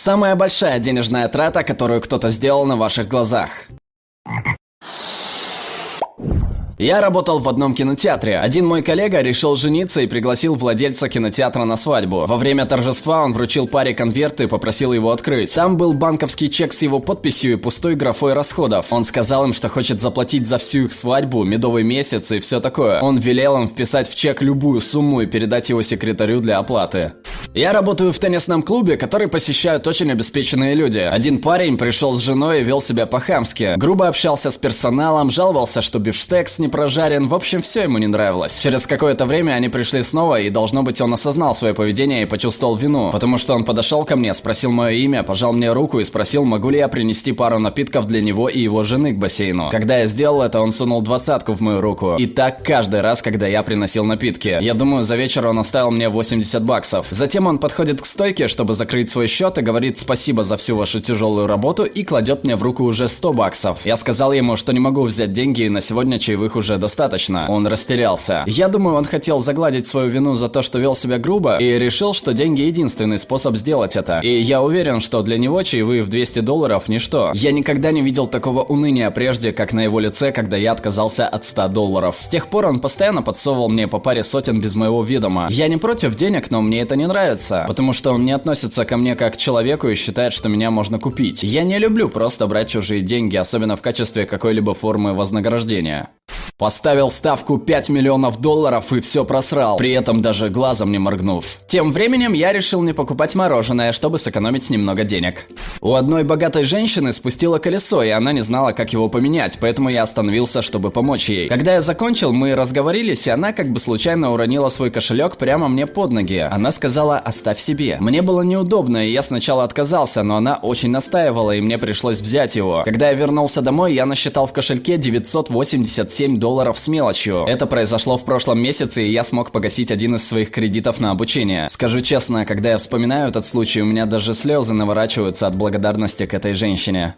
Самая большая денежная трата, которую кто-то сделал на ваших глазах. Я работал в одном кинотеатре. Один мой коллега решил жениться и пригласил владельца кинотеатра на свадьбу. Во время торжества он вручил паре конверты и попросил его открыть. Там был банковский чек с его подписью и пустой графой расходов. Он сказал им, что хочет заплатить за всю их свадьбу, медовый месяц и все такое. Он велел им вписать в чек любую сумму и передать его секретарю для оплаты. Я работаю в теннисном клубе, который посещают очень обеспеченные люди. Один парень пришел с женой и вел себя по-хамски. Грубо общался с персоналом, жаловался, что бифштекс не прожарен. В общем, все ему не нравилось. Через какое-то время они пришли снова, и должно быть, он осознал свое поведение и почувствовал вину. Потому что он подошел ко мне, спросил мое имя, пожал мне руку и спросил, могу ли я принести пару напитков для него и его жены к бассейну. Когда я сделал это, он сунул 20-ку в мою руку. И так каждый раз, когда я приносил напитки. Я думаю, за вечер он оставил мне 80 баксов. Затем он подходит к стойке, чтобы закрыть свой счет, и говорит спасибо за всю вашу тяжелую работу и кладет мне в руку уже 100 баксов. Я сказал ему, что не могу взять деньги, и на сегодня чаевых уже достаточно. Он растерялся. Я думаю, он хотел загладить свою вину за то, что вел себя грубо, и решил, что деньги единственный способ сделать это. И я уверен, что для него чаевые в $200 ничто. Я никогда не видел такого уныния прежде, как на его лице, когда я отказался от $100. С тех пор он постоянно подсовывал мне по паре сотен без моего ведома. Я не против денег, но мне это не нравится, потому что он не относится ко мне как к человеку и считает, что меня можно купить. Я не люблю просто брать чужие деньги, особенно в качестве какой-либо формы вознаграждения. Поставил ставку $5 миллионов и все просрал, при этом даже глазом не моргнув. Тем временем я решил не покупать мороженое, чтобы сэкономить немного денег. У одной богатой женщины спустило колесо, и она не знала, как его поменять, поэтому я остановился, чтобы помочь ей. Когда я закончил, мы разговорились, и она как бы случайно уронила свой кошелек прямо мне под ноги. Она сказала: оставь себе. Мне было неудобно, и я сначала отказался, но она очень настаивала, и мне пришлось взять его. Когда я вернулся домой, я насчитал в кошельке $987 с мелочью. Это произошло в прошлом месяце, и я смог погасить один из своих кредитов на обучение. Скажу честно, когда я вспоминаю этот случай, у меня даже слезы наворачиваются от благодарности к этой женщине.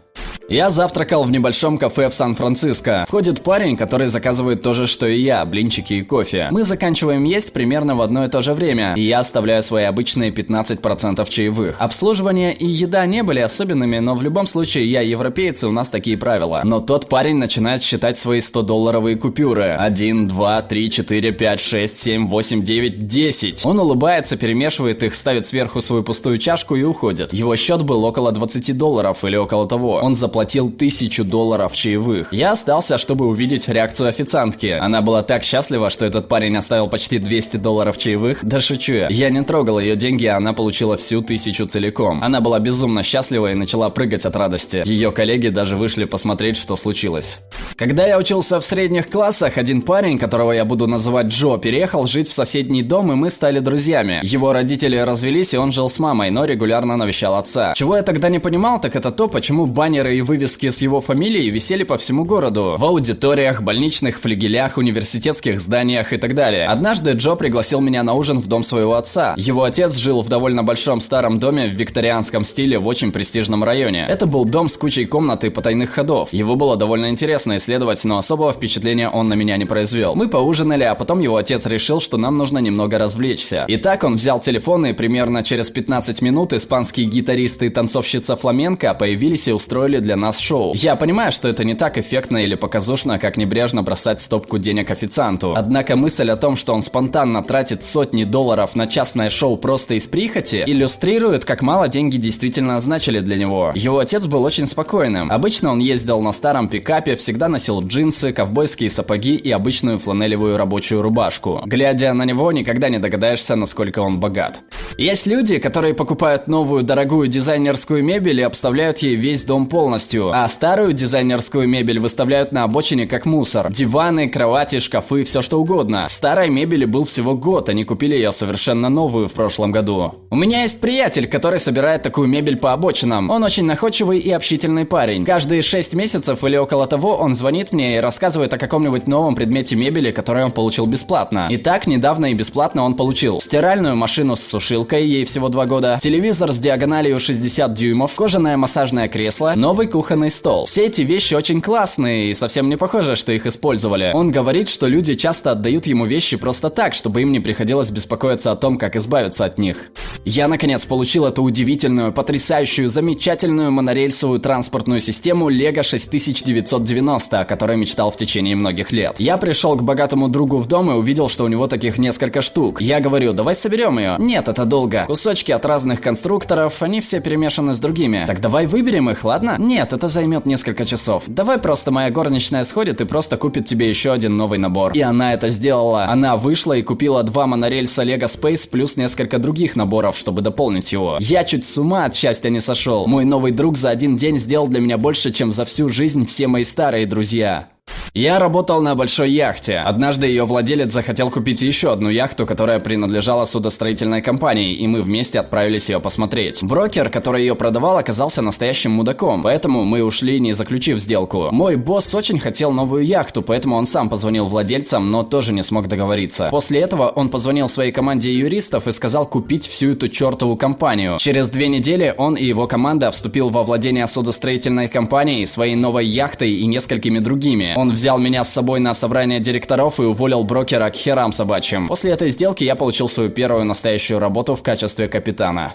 Я завтракал в небольшом кафе в Сан-Франциско. Входит парень, который заказывает то же, что и я, блинчики и кофе. Мы заканчиваем есть примерно в одно и то же время, и я оставляю свои обычные 15% чаевых. Обслуживание и еда не были особенными, но в любом случае я европеец, и у нас такие правила. Но тот парень начинает считать свои $100 купюры. 1, 2, 3, 4, 5, 6, 7, 8, 9, 10. Он улыбается, перемешивает их, ставит сверху свою пустую чашку и уходит. Его счет был около $20 или около того. Он заплатил $1000 чаевых. Я остался, чтобы увидеть реакцию официантки. Она была так счастлива, что этот парень оставил почти $200 чаевых. Да шучу я. Я не трогал ее деньги, а она получила всю 1000 целиком. Она была безумно счастлива и начала прыгать от радости. Ее коллеги даже вышли посмотреть, что случилось. Когда я учился в средних классах, один парень, которого я буду называть Джо, переехал жить в соседний дом, и мы стали друзьями. Его родители развелись, и он жил с мамой, но регулярно навещал отца. Чего я тогда не понимал, так это то, почему баннеры и вывески с его фамилией висели по всему городу. В аудиториях, больничных флигелях, университетских зданиях и так далее. Однажды Джо пригласил меня на ужин в дом своего отца. Его отец жил в довольно большом старом доме в викторианском стиле в очень престижном районе. Это был дом с кучей комнат и потайных ходов. Его было довольно интересно исследовать, но особого впечатления он на меня не произвел. Мы поужинали, а потом его отец решил, что нам нужно немного развлечься. Итак, он взял телефон, и примерно через 15 минут испанские гитаристы и танцовщица фламенко появились и устроили для нас шоу. Я понимаю, что это не так эффектно или показушно, как небрежно бросать стопку денег официанту. Однако мысль о том, что он спонтанно тратит сотни долларов на частное шоу просто из прихоти, иллюстрирует, как мало деньги действительно значили для него. Его отец был очень спокойным. Обычно он ездил на старом пикапе, всегда носил джинсы, ковбойские сапоги и обычную фланелевую рабочую рубашку. Глядя на него, никогда не догадаешься, насколько он богат. Есть люди, которые покупают новую дорогую дизайнерскую мебель и обставляют ей весь дом полностью, а старую дизайнерскую мебель выставляют на обочине как мусор. Диваны, кровати, шкафы, все что угодно. Старой мебели был всего год, они купили ее совершенно новую в прошлом году. У меня есть приятель, который собирает такую мебель по обочинам. Он очень находчивый и общительный парень. Каждые 6 месяцев или около того он звонит мне и рассказывает о каком-нибудь новом предмете мебели, который он получил бесплатно. И так, недавно и бесплатно он получил стиральную машину с сушилкой, ей всего 2 года, телевизор с диагональю 60 дюймов, кожаное массажное кресло, новый кухонный стол. Все эти вещи очень классные и совсем не похоже, что их использовали. Он говорит, что люди часто отдают ему вещи просто так, чтобы им не приходилось беспокоиться о том, как избавиться от них. Я наконец получил эту удивительную, потрясающую, замечательную монорельсовую транспортную систему Lego 6990, о которой мечтал в течение многих лет. Я пришел к богатому другу в дом и увидел, что у него таких несколько штук. Я говорю, давай соберем ее. Нет, это долго. Кусочки от разных конструкторов, они все перемешаны с другими. Так давай выберем их, ладно? Нет, это займет несколько часов. Давай просто моя горничная сходит и просто купит тебе еще один новый набор. И она это сделала. Она вышла и купила 2 монорельса Lego Space плюс несколько других наборов, чтобы дополнить его. Я чуть с ума от счастья не сошел. Мой новый друг за один день сделал для меня больше, чем за всю жизнь все мои старые друзья. Я работал на большой яхте. Однажды ее владелец захотел купить еще одну яхту, которая принадлежала судостроительной компании, и мы вместе отправились ее посмотреть. Брокер, который ее продавал, оказался настоящим мудаком, поэтому мы ушли, не заключив сделку. Мой босс очень хотел новую яхту, поэтому он сам позвонил владельцам, но тоже не смог договориться. После этого он позвонил своей команде юристов и сказал купить всю эту чертову компанию. Через 2 недели он и его команда вступил во владение судостроительной компанией, своей новой яхтой и несколькими другими. Он взял меня с собой на собрание директоров и уволил брокера к херам собачьим. После этой сделки я получил свою первую настоящую работу в качестве капитана.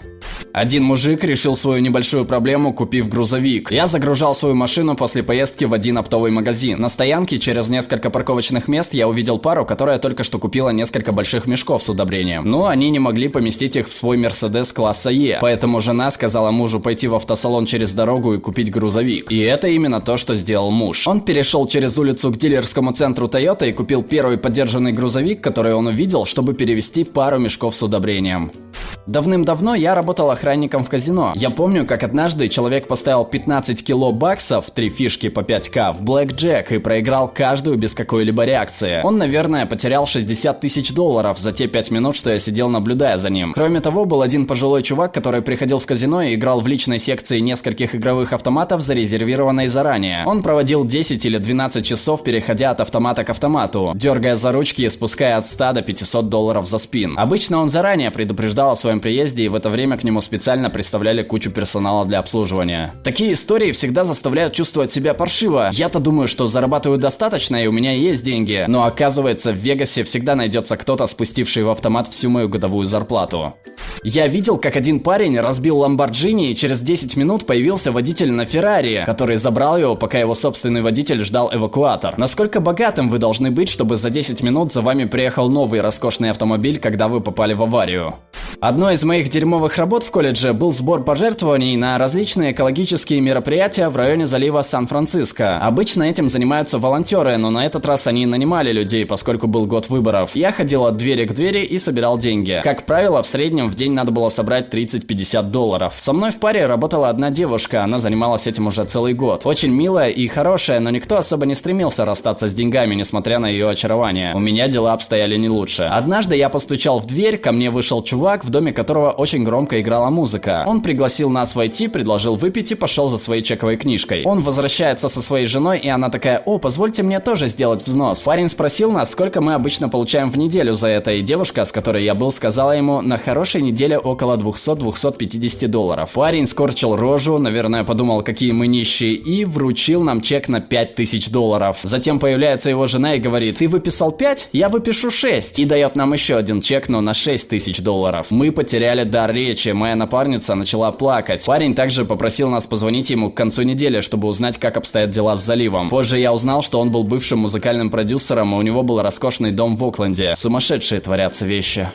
Один мужик решил свою небольшую проблему, купив грузовик. Я загружал свою машину после поездки в один оптовый магазин. На стоянке через несколько парковочных мест я увидел пару, которая только что купила несколько больших мешков с удобрением. Но они не могли поместить их в свой Мерседес класса Е. Поэтому жена сказала мужу пойти в автосалон через дорогу и купить грузовик. И это именно то, что сделал муж. Он перешел через улицу к дилерскому центру Toyota и купил первый подержанный грузовик, который он увидел, чтобы перевезти пару мешков с удобрением. Давным-давно я работал охранником в казино. Я помню, как однажды человек поставил 15 кило баксов, 3 фишки по 5К, в блэкджек и проиграл каждую без какой-либо реакции. Он, наверное, потерял 60 тысяч долларов за те 5 минут, что я сидел, наблюдая за ним. Кроме того, был один пожилой чувак, который приходил в казино и играл в личной секции нескольких игровых автоматов, зарезервированной заранее. Он проводил 10 или 12 часов, переходя от автомата к автомату, дергая за ручки и спуская от 100 до 500 долларов за спин. Обычно он заранее предупреждал о своем приезде, и в это время к нему специально представляли кучу персонала для обслуживания. Такие истории всегда заставляют чувствовать себя паршиво. Я-то думаю, что зарабатываю достаточно и у меня есть деньги, но оказывается, в Вегасе всегда найдется кто-то, спустивший в автомат всю мою годовую зарплату. Я видел, как один парень разбил Ламборджини, и через 10 минут появился водитель на Феррари, который забрал его, пока его собственный водитель ждал эвакуатор. Насколько богатым вы должны быть, чтобы за 10 минут за вами приехал новый роскошный автомобиль, когда вы попали в аварию? Одной из моих дерьмовых работ в колледже был сбор пожертвований на различные экологические мероприятия в районе залива Сан-Франциско. Обычно этим занимаются волонтеры, но на этот раз они нанимали людей, поскольку был год выборов. Я ходил от двери к двери и собирал деньги. Как правило, в среднем в день надо было собрать 30-50 долларов. Со мной в паре работала одна девушка, она занималась этим уже целый год. Очень милая и хорошая, но никто особо не стремился расстаться с деньгами, несмотря на ее очарование. У меня дела обстояли не лучше. Однажды я постучал в дверь, ко мне вышел чувак, в доме которого очень громко играла музыка. Он пригласил нас войти, предложил выпить и пошел за своей чековой книжкой. Он возвращается со своей женой, и она такая: «О, позвольте мне тоже сделать взнос». Парень спросил нас, сколько мы обычно получаем в неделю за это, и девушка, с которой я был, сказала ему: на хорошей неделе около 200-250 долларов. Парень скорчил рожу, наверное, подумал, какие мы нищие, и вручил нам чек на 5000 долларов. Затем появляется его жена и говорит: «Ты выписал 5? Я выпишу 6. И дает нам еще один чек, но на 6000 долларов. Мы потеряли дар речи, моя напарница начала плакать. Парень также попросил нас позвонить ему к концу недели, чтобы узнать, как обстоят дела с заливом. Позже я узнал, что он был бывшим музыкальным продюсером, и у него был роскошный дом в Окленде. Сумасшедшие творятся вещи.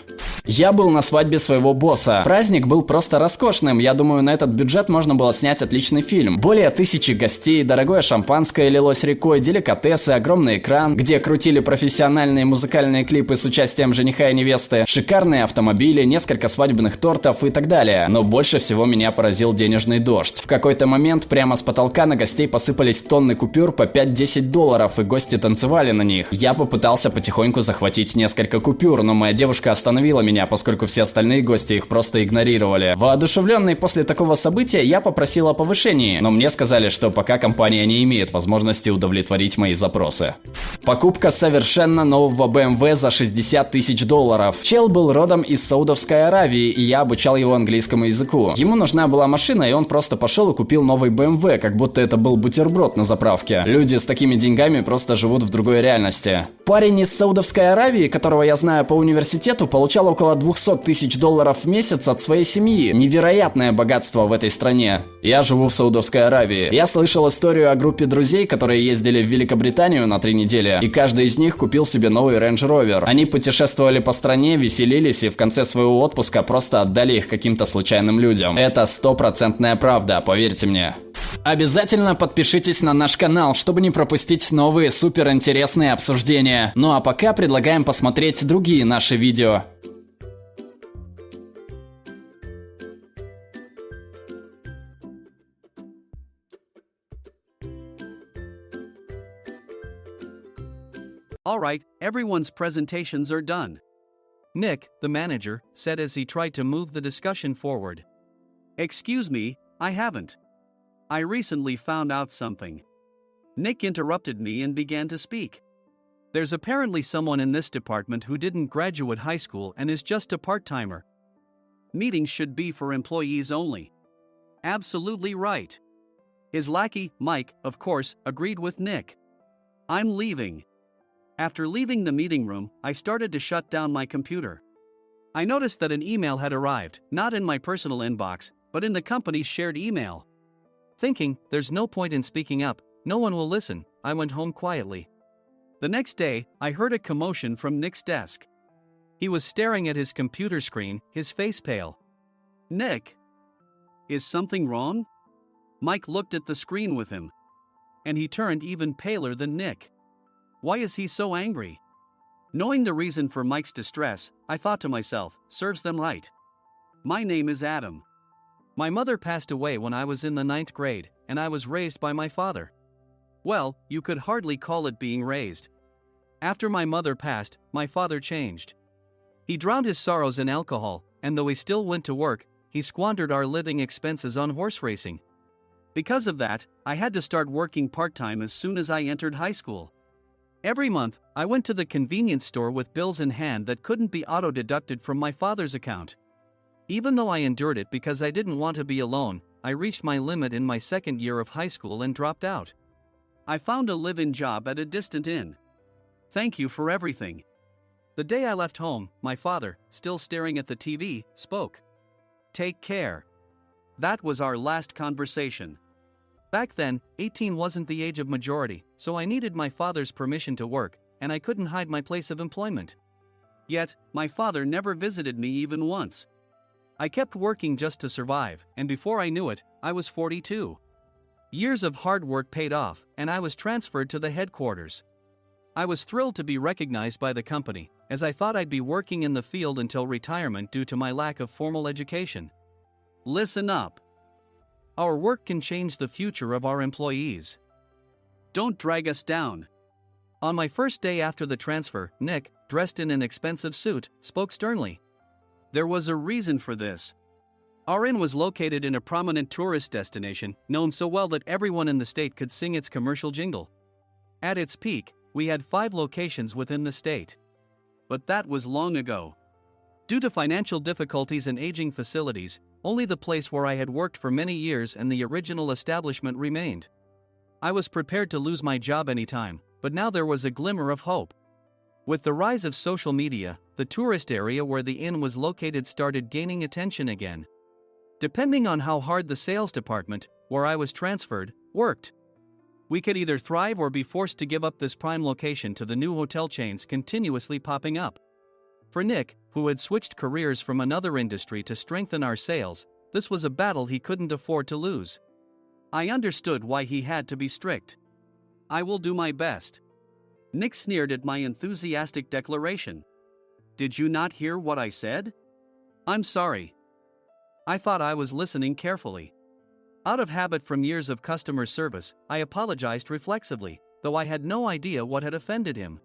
Я был на свадьбе своего босса. Праздник был просто роскошным. Я думаю, на этот бюджет можно было снять отличный фильм. Более 1000 гостей, дорогое шампанское лилось рекой, деликатесы, огромный экран, где крутили профессиональные музыкальные клипы с участием жениха и невесты, шикарные автомобили, несколько свадебных тортов и так далее. Но больше всего меня поразил денежный дождь. В какой-то момент прямо с потолка на гостей посыпались тонны купюр по 5-10 долларов, и гости танцевали на них. Я попытался потихоньку захватить несколько купюр, но моя девушка остановила меня, поскольку все остальные гости их просто игнорировали. Воодушевленный после такого события, я попросил о повышении, но мне сказали, что пока компания не имеет возможности удовлетворить мои запросы. Покупка совершенно нового BMW за 60 000 долларов. Чел был родом из Саудовской Саудовской Аравии, и я обучал его английскому языку. Ему нужна была машина, и он просто пошел и купил новый BMW, как будто это был бутерброд на заправке. Люди с такими деньгами просто живут в другой реальности. Парень из Саудовской Аравии, которого я знаю по университету, получал около 200 тысяч долларов в месяц от своей семьи. Невероятное богатство в этой стране. Я живу в Саудовской Аравии. Я слышал историю о группе друзей, которые ездили в Великобританию на 3 недели, и каждый из них купил себе новый Range Rover. Они путешествовали по стране, веселились и в конце своего отпуска просто отдали их каким-то случайным людям. Это стопроцентная правда, поверьте мне. Обязательно подпишитесь на наш канал, чтобы не пропустить новые суперинтересные обсуждения. Ну а пока предлагаем посмотреть другие наши видео. Alright, everyone's presentations are done. Nick, the manager, said as he tried to move the discussion forward. Excuse me, I haven't. I recently found out something. Nick interrupted me and began to speak. There's apparently someone in this department who didn't graduate high school and is just a part-timer. Meetings should be for employees only. Absolutely right. His lackey, Mike, of course, agreed with Nick. I'm leaving. After leaving the meeting room, I started to shut down my computer. I noticed that an email had arrived, not in my personal inbox, but in the company's shared email. Thinking, there's no point in speaking up, no one will listen, I went home quietly. The next day, I heard a commotion from Nick's desk. He was staring at his computer screen, his face pale. Nick? Is something wrong? Mike looked at the screen with him. And he turned even paler than Nick. Why is he so angry? Knowing the reason for Mike's distress, I thought to myself, serves them right. My name is Adam. My mother passed away when I was in the 9th grade, and I was raised by my father. Well, you could hardly call it being raised. After my mother passed, my father changed. He drowned his sorrows in alcohol, and though he still went to work, he squandered our living expenses on horse racing. Because of that, I had to start working part-time as soon as I entered high school. Every month, I went to the convenience store with bills in hand that couldn't be auto-deducted from my father's account. Even though I endured it because I didn't want to be alone, I reached my limit in my 2nd year of high school and dropped out. I found a live-in job at a distant inn. Thank you for everything. The day I left home, my father, still staring at the TV, spoke. Take care. That was our last conversation. Back then, 18 wasn't the age of majority, so I needed my father's permission to work, and I couldn't hide my place of employment. Yet, my father never visited me even once. I kept working just to survive, and before I knew it, I was 42. Years of hard work paid off, and I was transferred to the headquarters. I was thrilled to be recognized by the company, as I thought I'd be working in the field until retirement due to my lack of formal education. Listen up. Our work can change the future of our employees. Don't drag us down. On my first day after the transfer, Nick, dressed in an expensive suit, spoke sternly. There was a reason for this. Our inn was located in a prominent tourist destination, known so well that everyone in the state could sing its commercial jingle. At its peak, we had 5 locations within the state. But that was long ago. Due to financial difficulties and aging facilities, only the place where I had worked for many years and the original establishment remained. I was prepared to lose my job anytime, but now there was a glimmer of hope. With the rise of social media, the tourist area where the inn was located started gaining attention again. Depending on how hard the sales department, where I was transferred, worked, we could either thrive or be forced to give up this prime location to the new hotel chains continuously popping up. For Nick, who had switched careers from another industry to strengthen our sales, this was a battle he couldn't afford to lose. I understood why he had to be strict. I will do my best. Nick sneered at my enthusiastic declaration. Did you not hear what I said? I'm sorry. I thought I was listening carefully. Out of habit from years of customer service, I apologized reflexively, though I had no idea what had offended him.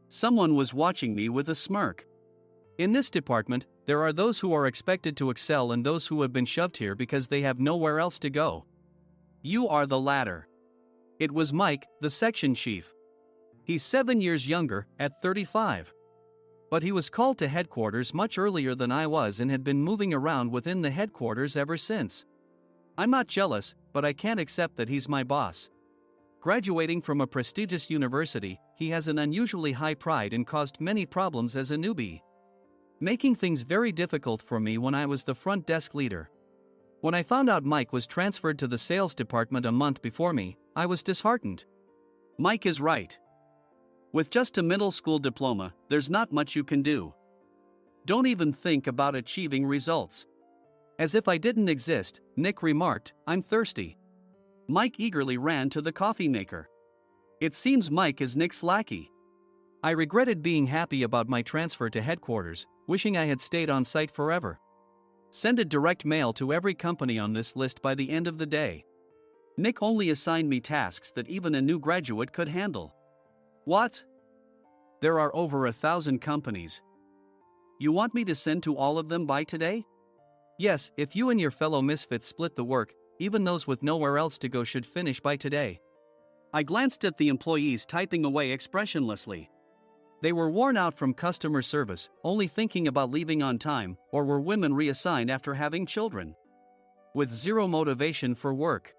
Someone was watching me with a smirk. In this department, there are those who are expected to excel and those who have been shoved here because they have nowhere else to go. You are the latter. It was Mike, the section chief. He's 7 years younger, at 35. But he was called to headquarters much earlier than I was and had been moving around within the headquarters ever since. I'm not jealous, but I can't accept that he's my boss. Graduating from a prestigious university, he has an unusually high pride and caused many problems as a newbie, making things very difficult for me when I was the front desk leader. When I found out Mike was transferred to the sales department a month before me, I was disheartened. Mike is right. With just a middle school diploma, there's not much you can do. Don't even think about achieving results. As if I didn't exist, Nick remarked, "I'm thirsty." Mike eagerly ran to the coffee maker. It seems Mike is Nick's lackey. I regretted being happy about my transfer to headquarters, wishing I had stayed on site forever. Send a direct mail to every company on this list by the end of the day. Nick only assigned me tasks that even a new graduate could handle. What? There are over 1,000 companies. You want me to send to all of them by today? Yes, if you and your fellow misfits split the work, even those with nowhere else to go should finish by today. I glanced at the employees typing away expressionlessly. They were worn out from customer service, only thinking about leaving on time, or were women reassigned after having children, with zero motivation for work.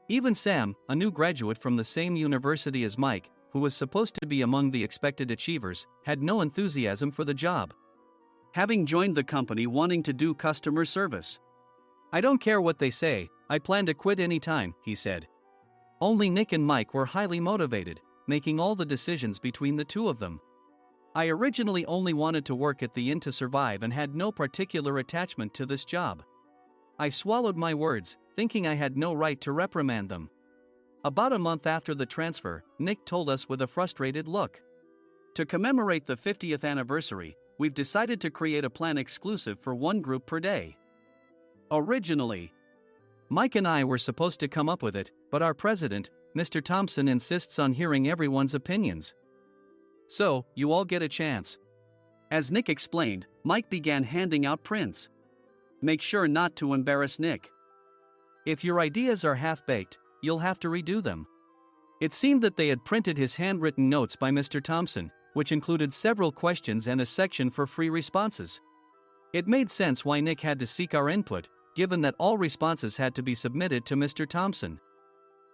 Even Sam, a new graduate from the same university as Mike, who was supposed to be among the expected achievers, had no enthusiasm for the job, having joined the company wanting to do customer service. I don't care what they say, I plan to quit anytime, he said. Only Nick and Mike were highly motivated, making all the decisions between the two of them. I originally only wanted to work at the inn to survive and had no particular attachment to this job. I swallowed my words, thinking I had no right to reprimand them. About a month after the transfer, Nick told us with a frustrated look. To commemorate the 50th anniversary, we've decided to create a plan exclusive for one group per day. Originally, Mike and I were supposed to come up with it, but our president, Mr. Thompson, insists on hearing everyone's opinions. So, you all get a chance. As Nick explained, Mike began handing out prints. Make sure not to embarrass Nick. If your ideas are half-baked, you'll have to redo them. It seemed that they had printed his handwritten notes by Mr. Thompson, which included several questions and a section for free responses. It made sense why Nick had to seek our input, given that all responses had to be submitted to Mr. Thompson.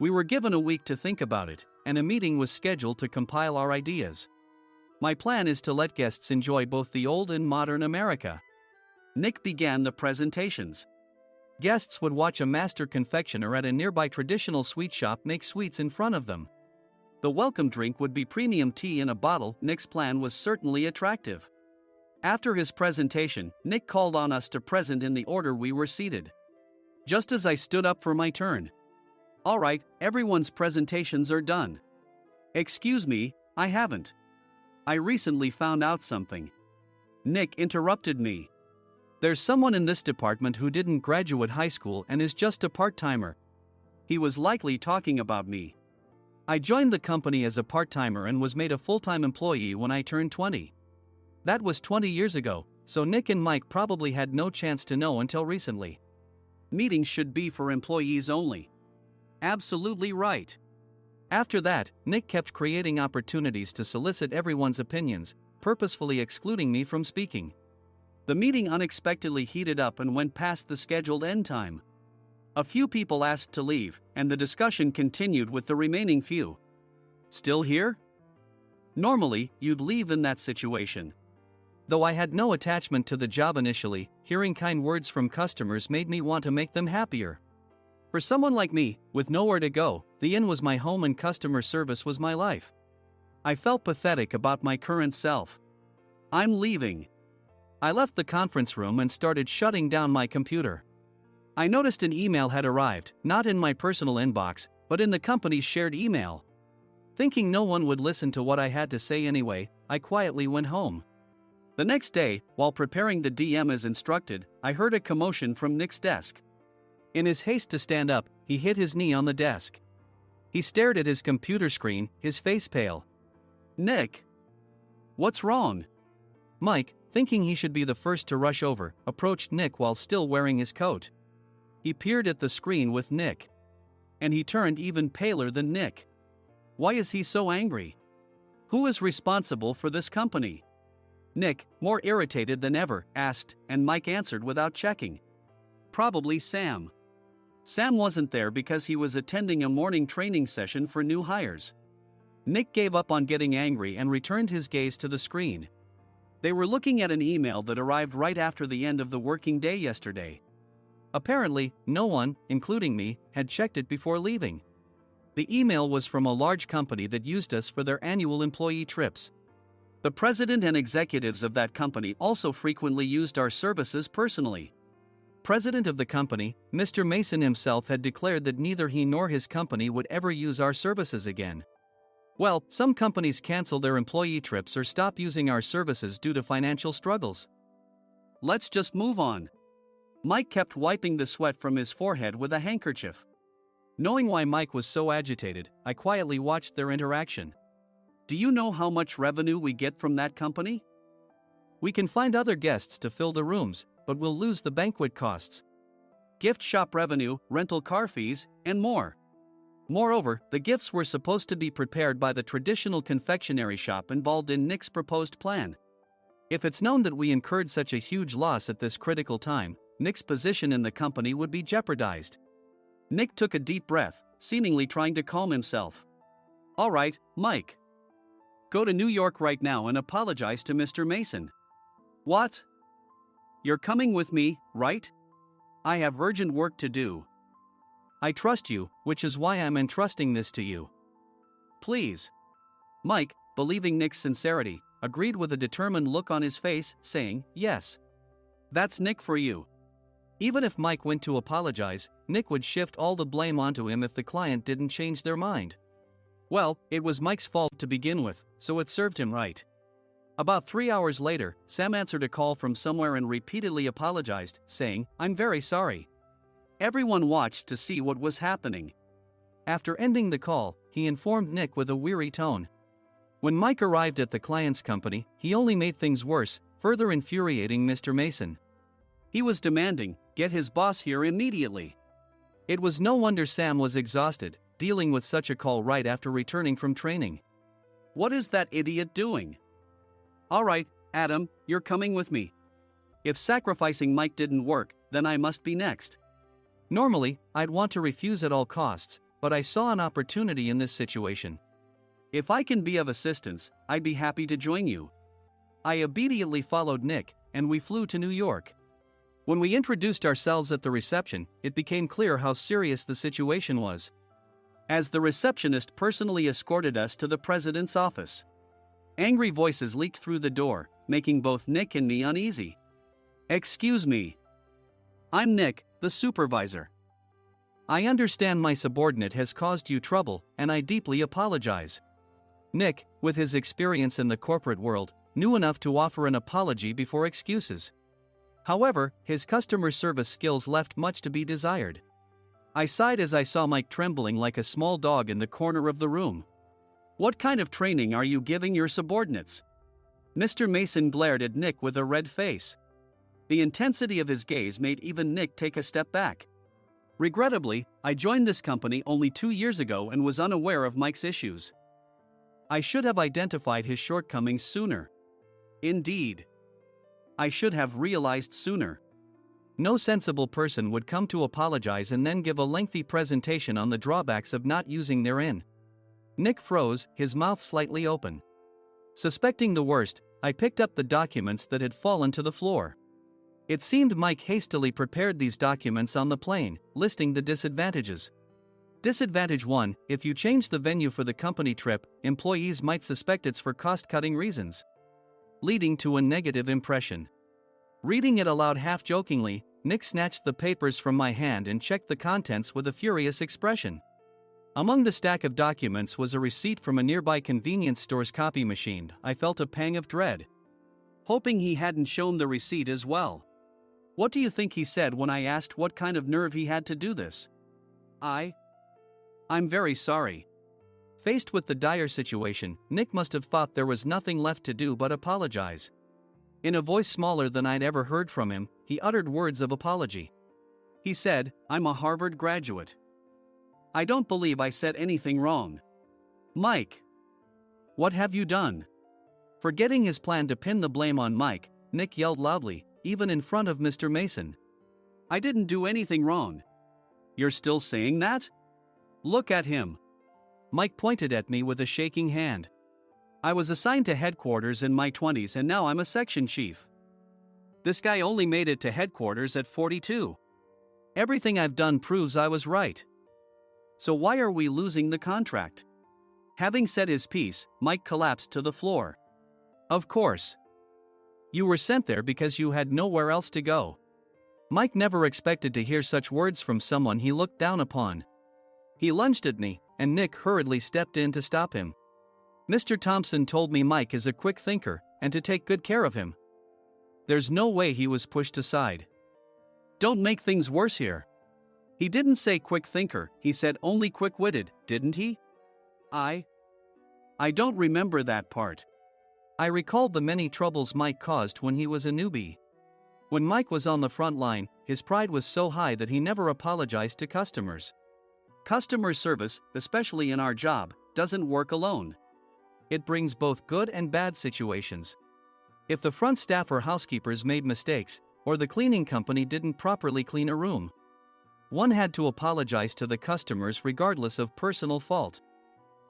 We were given a week to think about it, and a meeting was scheduled to compile our ideas. My plan is to let guests enjoy both the old and modern America. Nick began the presentations. Guests would watch a master confectioner at a nearby traditional sweet shop make sweets in front of them. The welcome drink would be premium tea in a bottle. Nick's plan was certainly attractive. After his presentation, Nick called on us to present in the order we were seated. Just as I stood up for my turn. All right, everyone's presentations are done. Excuse me, I haven't. I recently found out something. Nick interrupted me. There's someone in this department who didn't graduate high school and is just a part-timer. He was likely talking about me. I joined the company as a part-timer and was made a full-time employee when I turned 20. That was 20 years ago, so Nick and Mike probably had no chance to know until recently. Meetings should be for employees only. Absolutely right. After that, Nick kept creating opportunities to solicit everyone's opinions, purposefully excluding me from speaking. The meeting unexpectedly heated up and went past the scheduled end time. A few people asked to leave, and the discussion continued with the remaining few. Still here? Normally, you'd leave in that situation. Though I had no attachment to the job initially, hearing kind words from customers made me want to make them happier. For someone like me, with nowhere to go, the inn was my home and customer service was my life. I felt pathetic about my current self. I'm leaving. I left the conference room and started shutting down my computer. I noticed an email had arrived, not in my personal inbox, but in the company's shared email. Thinking no one would listen to what I had to say anyway, I quietly went home. The next day, while preparing the DM as instructed, I heard a commotion from Nick's desk. In his haste to stand up, he hit his knee on the desk. He stared at his computer screen, his face pale. Nick! What's wrong? Mike, thinking he should be the first to rush over, approached Nick while still wearing his coat. He peered at the screen with Nick. And he turned even paler than Nick. Why is he so angry? Who is responsible for this company? Nick, more irritated than ever, asked, and Mike answered without checking. Probably Sam. Sam wasn't there because he was attending a morning training session for new hires. Nick gave up on getting angry and returned his gaze to the screen. They were looking at an email that arrived right after the end of the working day yesterday. Apparently, no one, including me, had checked it before leaving. The email was from a large company that used us for their annual employee trips. The president and executives of that company also frequently used our services personally. President of the company, Mr. Mason himself, had declared that neither he nor his company would ever use our services again. Well, some companies cancel their employee trips or stop using our services due to financial struggles. Let's just move on. Mike kept wiping the sweat from his forehead with a handkerchief. Knowing why Mike was so agitated, I quietly watched their interaction. Do you know how much revenue we get from that company? We can find other guests to fill the rooms, but we'll lose the banquet costs, gift shop revenue, rental car fees, and more. Moreover, the gifts were supposed to be prepared by the traditional confectionery shop involved in Nick's proposed plan. If it's known that we incurred such a huge loss at this critical time, Nick's position in the company would be jeopardized. Nick took a deep breath, seemingly trying to calm himself. All right, Mike. Go to New York right now and apologize to Mr. Mason. What? You're coming with me, right? I have urgent work to do. I trust you, which is why I'm entrusting this to you. Please. Mike, believing Nick's sincerity, agreed with a determined look on his face, saying, yes. That's Nick for you. Even if Mike went to apologize, Nick would shift all the blame onto him if the client didn't change their mind. Well, it was Mike's fault to begin with, so it served him right. About 3 hours later, Sam answered a call from somewhere and repeatedly apologized, saying, I'm very sorry. Everyone watched to see what was happening. After ending the call, he informed Nick with a weary tone. When Mike arrived at the client's company, he only made things worse, further infuriating Mr. Mason. He was demanding, get his boss here immediately. It was no wonder Sam was exhausted, dealing with such a call right after returning from training. What is that idiot doing? All right, Adam, you're coming with me. If sacrificing Mike didn't work, then I must be next. Normally, I'd want to refuse at all costs, but I saw an opportunity in this situation. If I can be of assistance, I'd be happy to join you. I obediently followed Nick, and we flew to New York. When we introduced ourselves at the reception, it became clear how serious the situation was, as the receptionist personally escorted us to the president's office. Angry voices leaked through the door, making both Nick and me uneasy. Excuse me. I'm Nick, the supervisor. I understand my subordinate has caused you trouble, and I deeply apologize. Nick, with his experience in the corporate world, knew enough to offer an apology before excuses. However, his customer service skills left much to be desired. I sighed as I saw Mike trembling like a small dog in the corner of the room. What kind of training are you giving your subordinates? Mr. Mason glared at Nick with a red face. The intensity of his gaze made even Nick take a step back. Regrettably, I joined this company only 2 years ago and was unaware of Mike's issues. I should have identified his shortcomings sooner. Indeed. I should have realized sooner. No sensible person would come to apologize and then give a lengthy presentation on the drawbacks of not using their in. Nick froze, his mouth slightly open. Suspecting the worst, I picked up the documents that had fallen to the floor. It seemed Mike hastily prepared these documents on the plane, listing the disadvantages. Disadvantage 1: if you change the venue for the company trip, employees might suspect it's for cost-cutting reasons, leading to a negative impression. Reading it aloud half-jokingly, Nick snatched the papers from my hand and checked the contents with a furious expression. Among the stack of documents was a receipt from a nearby convenience store's copy machine. I felt a pang of dread, hoping he hadn't shown the receipt as well. What do you think he said when I asked what kind of nerve he had to do this? I'm very sorry. Faced with the dire situation, Nick must have thought there was nothing left to do but apologize. In a voice smaller than I'd ever heard from him, he uttered words of apology. He said, I'm a Harvard graduate. I don't believe I said anything wrong. Mike, what have you done? Forgetting his plan to pin the blame on Mike, Nick yelled loudly, even in front of Mr. Mason. "I didn't do anything wrong." "You're still saying that? Look at him." Mike pointed at me with a shaking hand. "I was assigned to headquarters in my 20s and now I'm a section chief. This guy only made it to headquarters at 42. Everything I've done proves I was right. So why are we losing the contract?" Having said his piece, Mike collapsed to the floor. "Of course. You were sent there because you had nowhere else to go." Mike never expected to hear such words from someone he looked down upon. He lunged at me, and Nick hurriedly stepped in to stop him. "Mr. Thompson told me Mike is a quick thinker, and to take good care of him." There's no way he was pushed aside. "Don't make things worse here." "He didn't say quick thinker, he said only quick-witted, didn't he?" I don't remember that part." I recalled the many troubles Mike caused when he was a newbie. When Mike was on the front line, his pride was so high that he never apologized to customers. Customer service, especially in our job, doesn't work alone. It brings both good and bad situations. If the front staff or housekeepers made mistakes, or the cleaning company didn't properly clean a room, one had to apologize to the customers regardless of personal fault.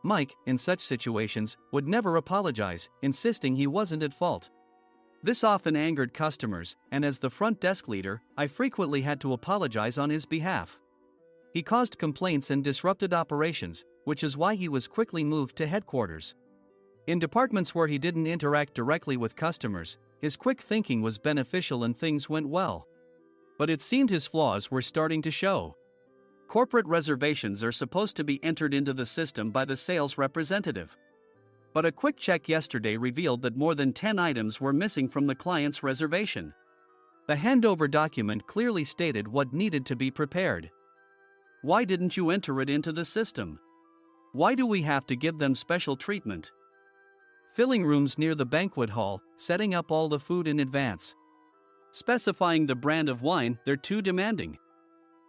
Mike, in such situations, would never apologize, insisting he wasn't at fault. This often angered customers, and as the front desk leader, I frequently had to apologize on his behalf. He caused complaints and disrupted operations, which is why he was quickly moved to headquarters. In departments where he didn't interact directly with customers, his quick thinking was beneficial and things went well. But it seemed his flaws were starting to show. Corporate reservations are supposed to be entered into the system by the sales representative. But a quick check yesterday revealed that more than 10 items were missing from the client's reservation. The handover document clearly stated what needed to be prepared. Why didn't you enter it into the system? Why do we have to give them special treatment? Filling rooms near the banquet hall, setting up all the food in advance. Specifying the brand of wine, they're too demanding.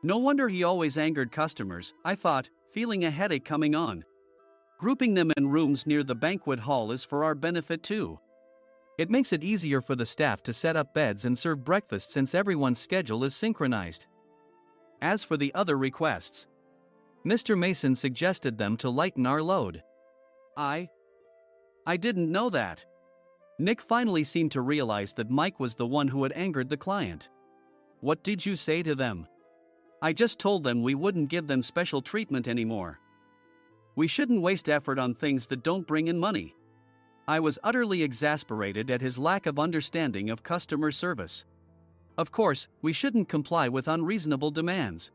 No wonder he always angered customers, I thought, feeling a headache coming on. Grouping them in rooms near the banquet hall is for our benefit too. It makes it easier for the staff to set up beds and serve breakfast since everyone's schedule is synchronized. As for the other requests, Mr. Mason suggested them to lighten our load. I didn't know that. Nick finally seemed to realize that Mike was the one who had angered the client. What did you say to them? I just told them we wouldn't give them special treatment anymore. We shouldn't waste effort on things that don't bring in money. I was utterly exasperated at his lack of understanding of customer service. Of course, we shouldn't comply with unreasonable demands.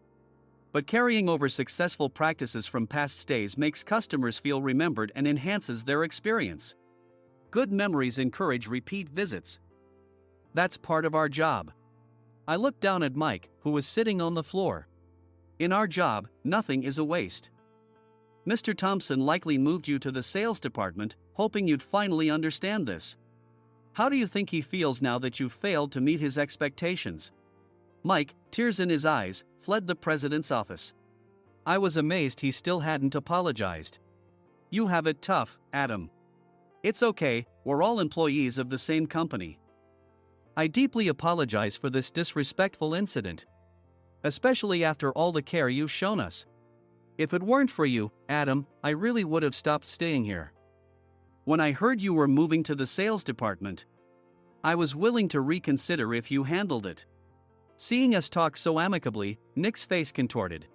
But carrying over successful practices from past stays makes customers feel remembered and enhances their experience. Good memories encourage repeat visits. That's part of our job. I looked down at Mike, who was sitting on the floor. In our job, nothing is a waste. Mr. Thompson likely moved you to the sales department, hoping you'd finally understand this. How do you think he feels now that you've failed to meet his expectations? Mike, tears in his eyes, fled the president's office. I was amazed he still hadn't apologized. You have it tough, Adam. It's okay, we're all employees of the same company. I deeply apologize for this disrespectful incident. Especially after all the care you've shown us. If it weren't for you, Adam, I really would have stopped staying here. When I heard you were moving to the sales department, I was willing to reconsider if you handled it. Seeing us talk so amicably, Nick's face contorted.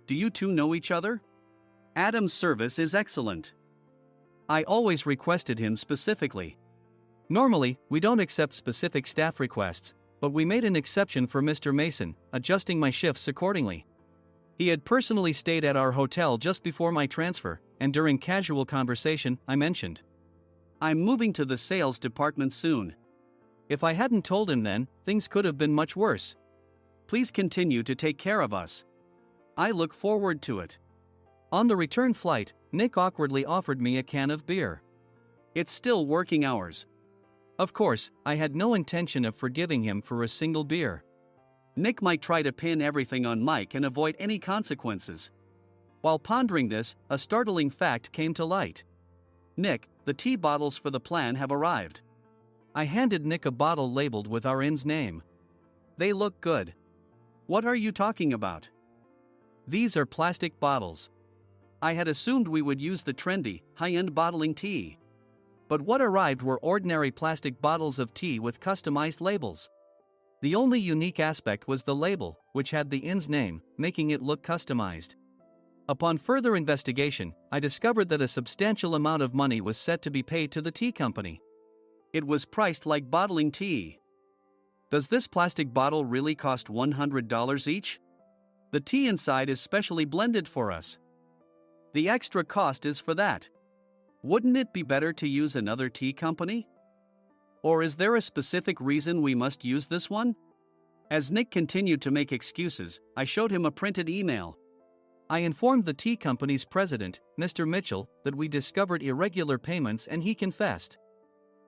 Do you two know each other? Adam's service is excellent. I always requested him specifically. Normally, we don't accept specific staff requests, but we made an exception for Mr. Mason, adjusting my shifts accordingly. He had personally stayed at our hotel just before my transfer, and during casual conversation, I mentioned, I'm moving to the sales department soon. If I hadn't told him then, things could have been much worse. Please continue to take care of us. I look forward to it. On the return flight, Nick awkwardly offered me a can of beer. It's still working hours. Of course, I had no intention of forgiving him for a single beer. Nick might try to pin everything on Mike and avoid any consequences. While pondering this, a startling fact came to light. Nick, the the tea bottles for the plan have arrived. I handed Nick a bottle labeled with our inn's name. They look good. What are you talking about? These are plastic bottles. I had assumed we would use the trendy, high-end bottling tea. But what arrived were ordinary plastic bottles of tea with customized labels. The only unique aspect was the label, which had the inn's name, making it look customized. Upon further investigation, I discovered that a substantial amount of money was set to be paid to the tea company. It was priced like bottling tea. Does this plastic bottle really cost $100 each? The tea inside is specially blended for us. The extra cost is for that. Wouldn't it be better to use another tea company? Or is there a specific reason we must use this one? As Nick continued to make excuses, I showed him a printed email. I informed the tea company's president, Mr. Mitchell, that we discovered irregular payments and he confessed.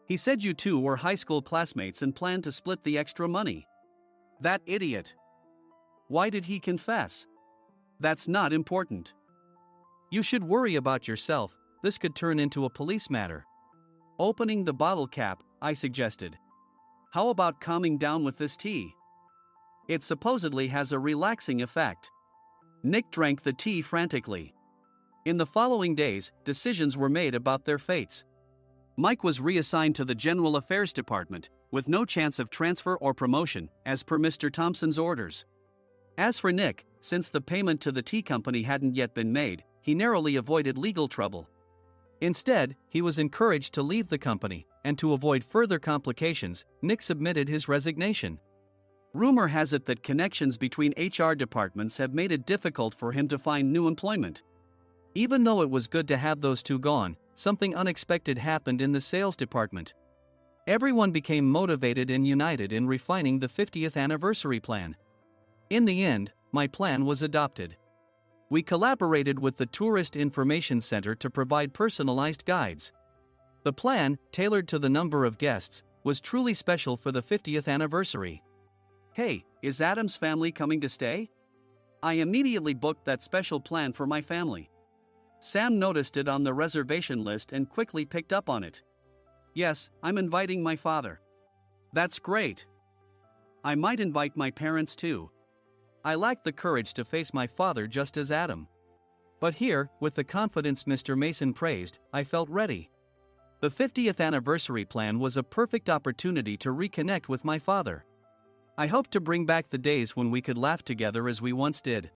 He said you two were high school classmates and planned to split the extra money. That idiot. Why did he confess? That's not important. You should worry about yourself, this could turn into a police matter. Opening the bottle cap, I suggested. How about calming down with this tea? It supposedly has a relaxing effect. Nick drank the tea frantically. In the following days, decisions were made about their fates. Mike was reassigned to the General Affairs Department, with no chance of transfer or promotion, as per Mr. Thompson's orders. As for Nick, since the payment to the tea company hadn't yet been made, he narrowly avoided legal trouble. Instead, he was encouraged to leave the company, and to avoid further complications, Nick submitted his resignation. Rumor has it that connections between HR departments have made it difficult for him to find new employment. Even though it was good to have those two gone, something unexpected happened in the sales department. Everyone became motivated and united in refining the 50th anniversary plan. In the end, my plan was adopted. We collaborated with the Tourist Information Center to provide personalized guides. The plan, tailored to the number of guests, was truly special for the 50th anniversary. Hey, is Adam's family coming to stay? I immediately booked that special plan for my family. Sam noticed it on the reservation list and quickly picked up on it. Yes, I'm inviting my father. That's great. I might invite my parents too. I lacked the courage to face my father just as Adam. But here, with the confidence Mr. Mason praised, I felt ready. The 50th anniversary plan was a perfect opportunity to reconnect with my father. I hoped to bring back the days when we could laugh together as we once did.